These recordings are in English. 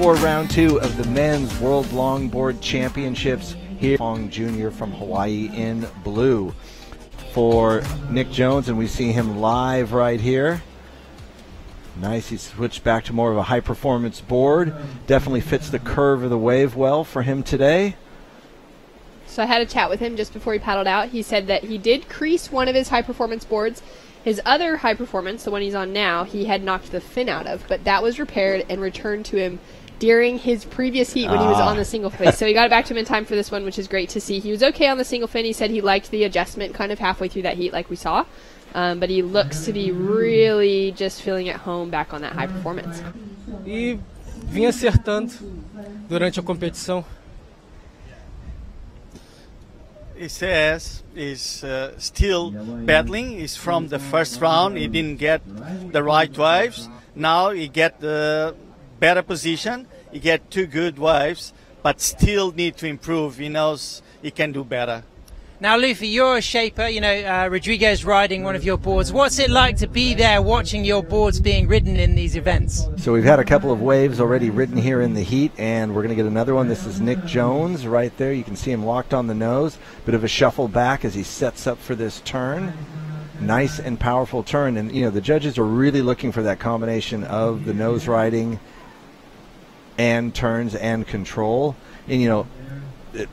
for round 2 of the Men's World Longboard Championships. Here, S.Fong Jr. from Hawaii in blue for N.Jones, and we see him live right here. Nice, he switched back to more of a high-performance board. Definitely fits the curve of the wave well for him today. So I had a chat with him just before he paddled out. He said that he did crease one of his high-performance boards. His other high-performance, the one he's on now, he had knocked the fin out of, but that was repaired and returned to him during his previous heat when he was on the single fin. So he got it back to him in time for this one, which is great to see. He was okay on the single fin. He said he liked the adjustment kind of halfway through that heat like we saw. But he looks to be really just feeling at home back on that high performance. E vinha acertando durante a competição. He says he's still battling. He's from the first round. He didn't get the right waves. Now he get the better position. He get 2 good waves, but still need to improve. He knows he can do better. Now, Luffy, you're a shaper. You know, Rodrigo's riding one of your boards. What's it like to be there watching your boards being ridden in these events? So we've had a couple of waves already ridden here in the heat, and we're going to get another one. This is N.Jones right there. You can see him locked on the nose. Bit of a shuffle back as he sets up for this turn. Nice and powerful turn. And, you know, the judges are really looking for that combination of the nose riding and turns and control. And, you know,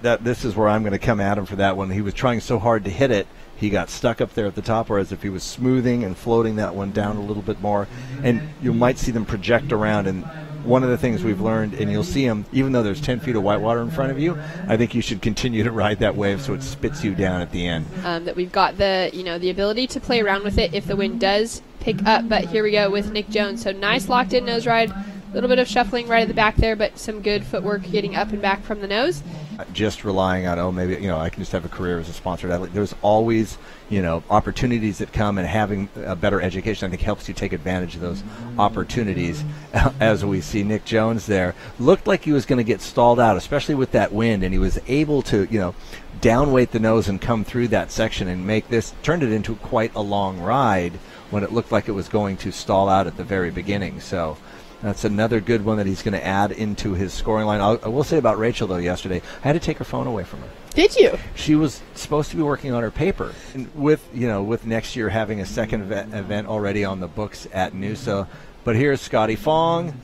this is where I'm going to come at him for that one. He was trying so hard to hit it, he got stuck up there at the top, whereas if he was smoothing and floating that one down a little bit more, and you might see them project around. And one of the things we've learned, and you'll see them, even though there's 10 feet of whitewater in front of you, I think you should continue to ride that wave so it spits you down at the end. That we've got the, you know, the ability to play around with it if the wind does pick up. But here we go with N.Jones. So nice locked in nose ride. A little bit of shuffling right at the back there, but some good footwork getting up and back from the nose. Just relying on, oh, maybe, you know, I can just have a career as a sponsored athlete. There's always, you know, opportunities that come, and having a better education, I think, helps you take advantage of those opportunities. As we see N.Jones there, looked like he was going to get stalled out, especially with that wind, and he was able to, you know, downweight the nose and come through that section and make this, turned it into quite a long ride when it looked like it was going to stall out at the very beginning. So that's another good one that he's going to add into his scoring line. I will say about Rachel, though, yesterday, I had to take her phone away from her. Did you? She was supposed to be working on her paper. And with next year having a second event already on the books at Noosa. But here's Scotty Fong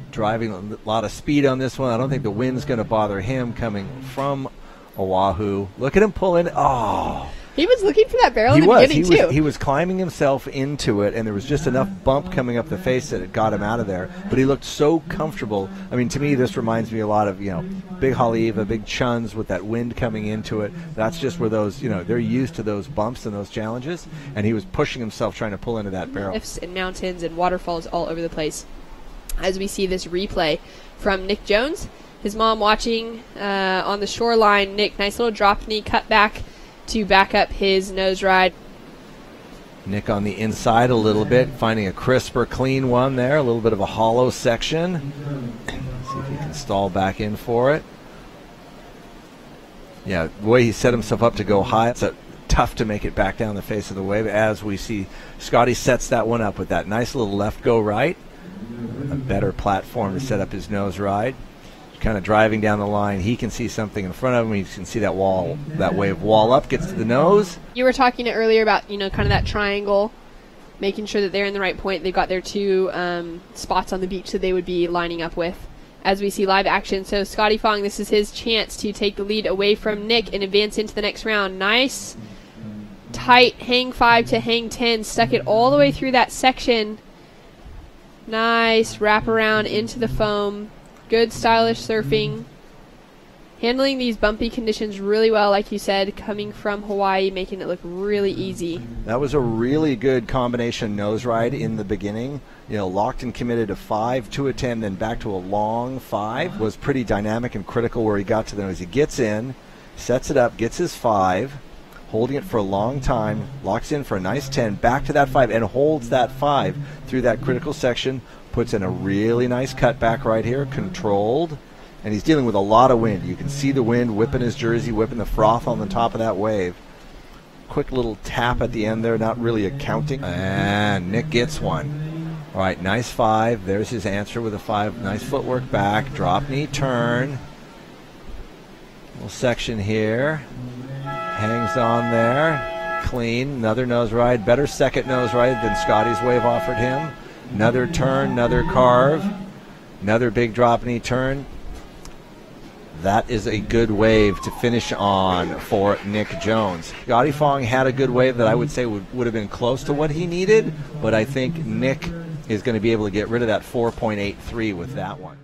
driving a lot of speed on this one. I don't think the wind's going to bother him coming from Oahu. Look at him pull in. Oh! He was looking for that barrel in the beginning, too. He was climbing himself into it, and there was just enough bump coming up the face that it got him out of there. But he looked so comfortable. I mean, to me, this reminds me a lot of, you know, big Haleiwa, big Chuns with that wind coming into it. That's just where those, you know, they're used to those bumps and those challenges, and he was pushing himself trying to pull into that barrel. Cliffs and mountains and waterfalls all over the place. As we see this replay from N.Jones, his mom watching on the shoreline. Nick, nice little drop knee cut back to back up his nose ride. Nick on the inside a little bit, finding a crisper, clean one there. A little bit of a hollow section. See if he can stall back in for it. Yeah, the way he set himself up to go high, it's tough to make it back down the face of the wave. As we see, Scotty sets that one up with that nice little left go right. A better platform to set up his nose ride. Kind of driving down the line, he can see something in front of him. He can see that wall, that wave wall up, gets to the nose. You were talking earlier about, you know, kind of that triangle, making sure that they're in the right point. They've got their 2 spots on the beach that they would be lining up with. As we see live action, so Scotty Fong, this is his chance to take the lead away from Nick and advance into the next round. Nice, tight hang 5 to hang 10, stuck it all the way through that section. Nice wrap around into the foam. Good stylish surfing. Handling these bumpy conditions really well, like you said, coming from Hawaii, making it look really easy. That was a really good combination nose ride in the beginning. You know, locked and committed to 5 to a 10, then back to a long 5. Was pretty dynamic and critical where he got to them. As he gets in, sets it up, gets his 5, holding it for a long time, locks in for a nice 10, back to that 5, and holds that 5 through that critical section. Puts in a really nice cutback right here, controlled, and he's dealing with a lot of wind. You can see the wind whipping his jersey, whipping the froth on the top of that wave. Quick little tap at the end there, not really accounting. And Nick gets one. All right, nice 5. There's his answer with a 5. Nice footwork back. Drop knee turn. Little section here. Hangs on there. Clean. Another nose ride. Better second nose ride than Scotty's wave offered him. Another turn, another carve. Another big drop knee turn. That is a good wave to finish on for Nick Jones. Scotty Fong had a good wave that I would say would have been close to what he needed, but I think Nick is going to be able to get rid of that 4.83 with that one.